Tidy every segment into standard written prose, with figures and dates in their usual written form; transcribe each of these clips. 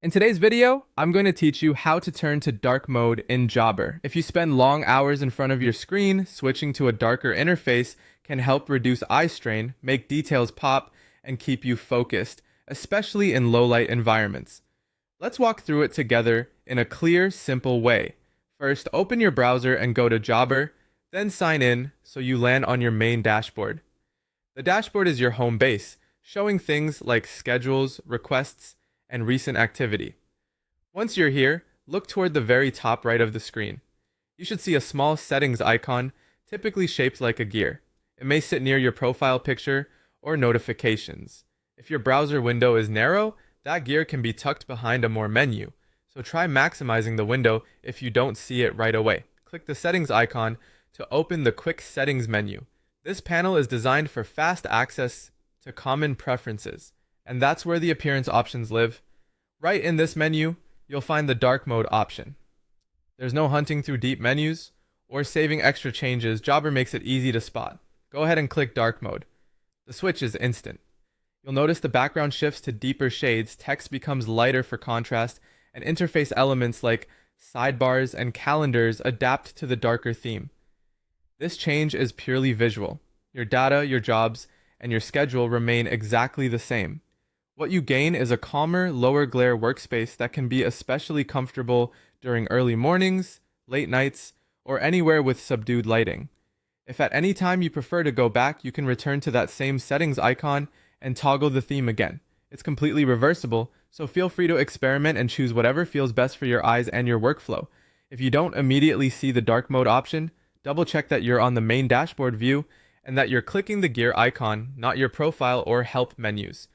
In today's video, I'm going to teach you how to turn to dark mode in Jobber. If you spend long hours in front of your screen, switching to a darker interface can help reduce eye strain, make details pop, and keep you focused, especially in low-light environments. Let's walk through it together in a clear, simple way. First, open your browser and go to Jobber, then sign in so you land on your main dashboard. The dashboard is your home base, showing things like schedules, requests, and recent activity. Once you're here, look toward the very top right of the screen. You should see a small settings icon, typically shaped like a gear. It may sit near your profile picture or notifications. If your browser window is narrow, that gear can be tucked behind a more menu, so try maximizing the window if you don't see it right away. Click the settings icon to open the quick settings menu. This panel is designed for fast access to common preferences, and that's where the appearance options live. Right in this menu, you'll find the dark mode option. There's no hunting through deep menus or saving extra changes. Jobber makes it easy to spot. Go ahead and click dark mode. The switch is instant. You'll notice the background shifts to deeper shades, text becomes lighter for contrast, and interface elements like sidebars and calendars adapt to the darker theme. This change is purely visual. Your data, your jobs, and your schedule remain exactly the same. What you gain is a calmer, lower glare workspace that can be especially comfortable during early mornings, late nights, or anywhere with subdued lighting. If at any time you prefer to go back, you can return to that same settings icon and toggle the theme again. It's completely reversible, so feel free to experiment and choose whatever feels best for your eyes and your workflow. If you don't immediately see the dark mode option, double check that you're on the main dashboard view and that you're clicking the gear icon, not your profile or help menus.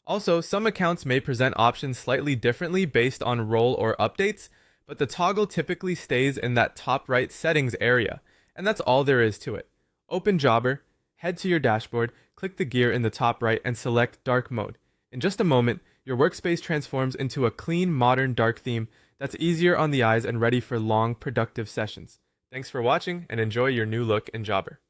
Also, some accounts may present options slightly differently based on role or updates, but the toggle typically stays in that top right settings area, and that's all there is to it. Open Jobber, head to your dashboard, click the gear in the top right, and select dark mode. In just a moment, your workspace transforms into a clean, modern dark theme that's easier on the eyes and ready for long, productive sessions. Thanks for watching, and enjoy your new look in Jobber.